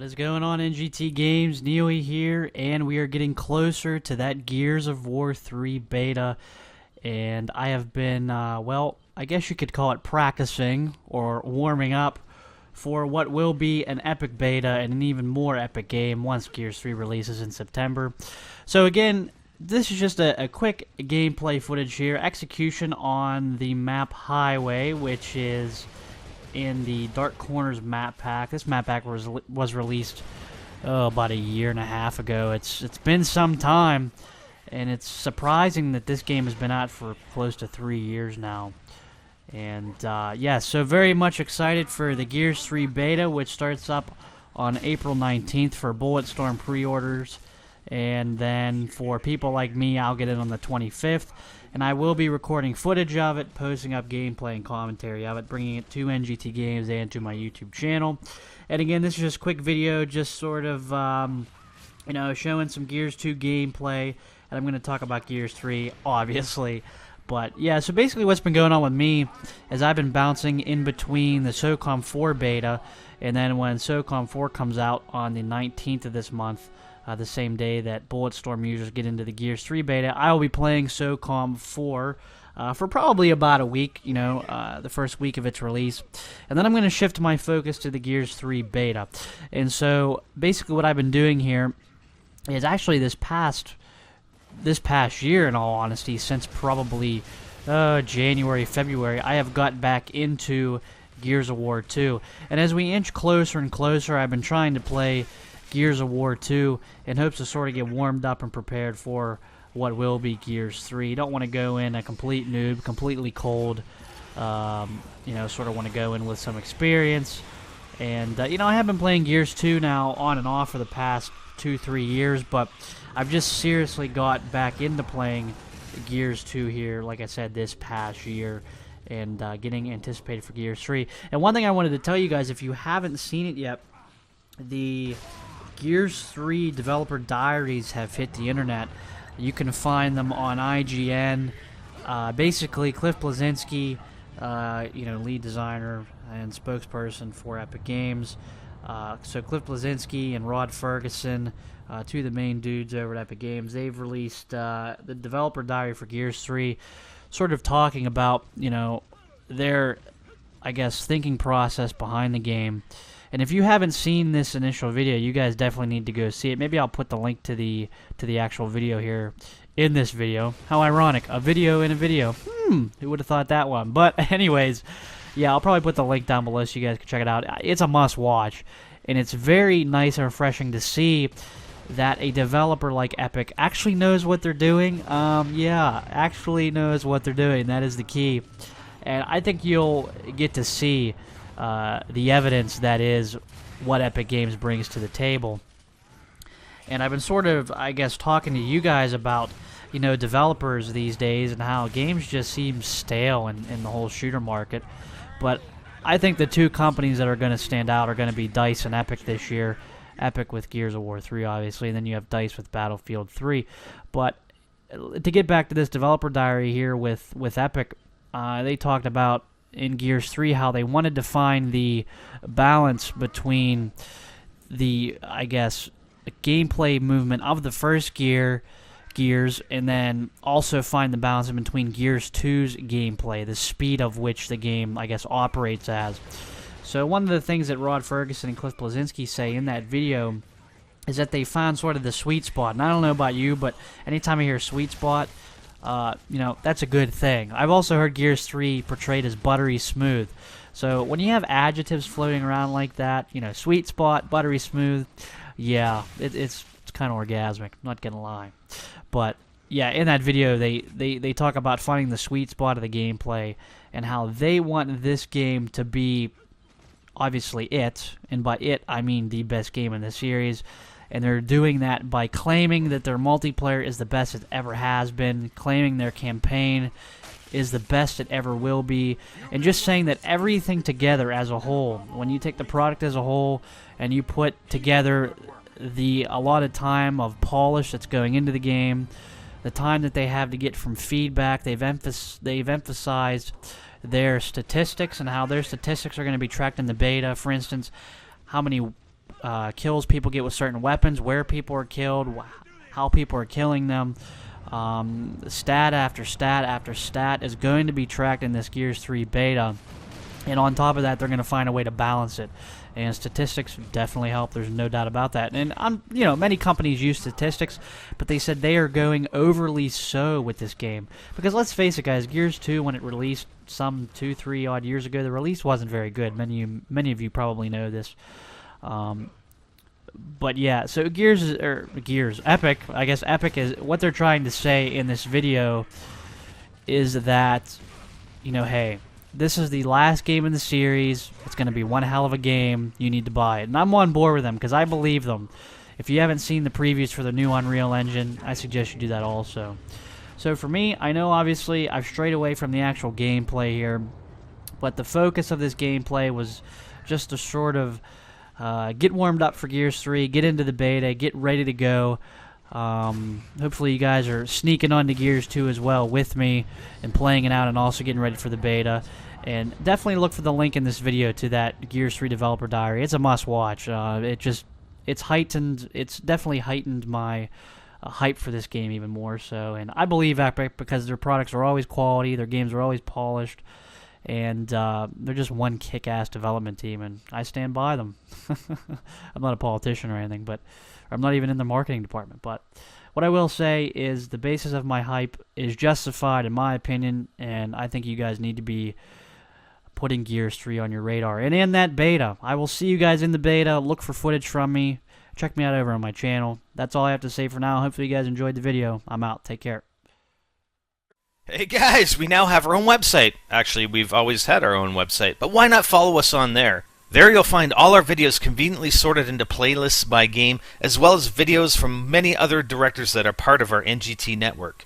What is going on, NGT Games? Neely here, and we are getting closer to that Gears of War 3 beta. And I have been, well, I guess you could call it practicing or warming up for what will be an epic beta and an even more epic game once Gears 3 releases in September. So again, this is just a quick gameplay footage here. Execution on the map Highway, which is in the Dark Corners map pack. This map pack was released about a year and a half ago. It's been some time, and it's surprising that this game has been out for close to 3 years now. And yeah, so very much excited for the Gears 3 beta, which starts up on April 19th for Bulletstorm pre-orders. And then for people like me, I'll get it on the 25th. And I will be recording footage of it, posting up gameplay and commentary of it, bringing it to NGT Games and to my YouTube channel. And again, this is just a quick video, just sort of, you know, showing some Gears 2 gameplay. And I'm going to talk about Gears 3, obviously. But yeah, so basically what's been going on with me is I've been bouncing in between the SOCOM 4 beta, and then when SOCOM 4 comes out on the 19th of this month, the same day that Bulletstorm users get into the Gears 3 beta, I will be playing SOCOM 4 for probably about a week, you know, the first week of its release. And then I'm going to shift my focus to the Gears 3 beta. And so basically what I've been doing here is actually this past year, in all honesty, since probably January, February, I have got back into Gears of War 2. And as we inch closer and closer, I've been trying to play Gears of War 2 in hopes to sort of get warmed up and prepared for what will be Gears 3. You don't want to go in a complete noob, completely cold. You know, sort of want to go in with some experience. And, you know, I have been playing Gears 2 now on and off for the past 2-3 years, but I've just seriously got back into playing Gears 2 here, like I said, this past year, and getting anticipated for Gears 3. And one thing I wanted to tell you guys, if you haven't seen it yet, the Gears 3 developer diaries have hit the internet. You can find them on IGN. Basically, Cliff Bleszinski, you know, lead designer and spokesperson for Epic Games. So Cliff Bleszinski and Rod Ferguson, two of the main dudes over at Epic Games, they've released the developer diary for Gears 3, sort of talking about, you know, their, I guess, thinking process behind the game. And if you haven't seen this initial video, you guys definitely need to go see it. Maybe I'll put the link to the actual video here in this video. How ironic, a video in a video. Who would have thought that one? But anyways, yeah, I'll probably put the link down below so you guys can check it out. It's a must-watch, and it's very nice and refreshing to see that a developer like Epic actually knows what they're doing. Yeah, actually knows what they're doing. That is the key. And I think you'll get to see the evidence that is what Epic Games brings to the table. And I've been sort of, I guess, talking to you guys about, you know, developers these days and how games just seem stale in the whole shooter market. But I think the two companies that are going to stand out are going to be DICE and Epic this year. Epic with Gears of War 3, obviously, and then you have DICE with Battlefield 3. But to get back to this developer diary here with Epic, they talked about in Gears 3 how they wanted to find the balance between the, I guess, gameplay movement of the first Gears, and then also find the balance in between Gears 2's gameplay, the speed of which the game, I guess, operates as. So one of the things that Rod Ferguson and Cliff Bleszinski say in that video is that they found sort of the sweet spot. And I don't know about you, but anytime I hear sweet spot, you know, that's a good thing. I've also heard Gears 3 portrayed as buttery smooth. So when you have adjectives floating around like that, you know, sweet spot, buttery smooth, yeah, it's kind of orgasmic, not gonna lie. But yeah, in that video, they talk about finding the sweet spot of the gameplay and how they want this game to be, obviously, it, and by it I mean the best game in the series. And they're doing that by claiming that their multiplayer is the best it ever has been, claiming their campaign is the best it ever will be, and just saying that everything together as a whole, when you take the product as a whole and you put together the allotted time of polish that's going into the game, the time that they have to get from feedback, they've emphasized their statistics and how their statistics are going to be tracked in the beta. For instance, how many kills people get with certain weapons, where people are killed, how people are killing them. Stat after stat after stat is going to be tracked in this Gears 3 beta. And on top of that, they're going to find a way to balance it. And statistics definitely help. There's no doubt about that. And many companies use statistics, but they said they are going overly so with this game. Because let's face it, guys, Gears 2, when it released some 2-3 odd years ago, the release wasn't very good. Many of you probably know this. But yeah, so Epic. I guess Epic is what they're trying to say in this video is that, hey, this is the last game in the series. It's going to be one hell of a game. You need to buy it. And I'm on board with them because I believe them. If you haven't seen the previews for the new Unreal Engine, I suggest you do that also. So for me, I know obviously I've strayed away from the actual gameplay here, but the focus of this gameplay was just to sort of get warmed up for Gears 3, get into the beta, get ready to go. Hopefully you guys are sneaking on to Gears 2 as well with me and playing it out and also getting ready for the beta. And definitely look for the link in this video to that Gears 3 developer diary. It's a must-watch. It's definitely heightened my hype for this game even more so. And I believe Epic because their products are always quality, their games are always polished, and they're just one kick-ass development team, and I stand by them. I'm not a politician or anything, but I'm not even in the marketing department. But what I will say is the basis of my hype is justified in my opinion, and I think you guys need to be putting Gears 3 on your radar. And in that beta, I will see you guys in the beta. Look for footage from me. Check me out over on my channel. That's all I have to say for now. Hopefully you guys enjoyed the video. I'm out. Take care. Hey guys, we now have our own website. Actually, we've always had our own website, but why not follow us on there? There you'll find all our videos conveniently sorted into playlists by game, as well as videos from many other directors that are part of our NGT network.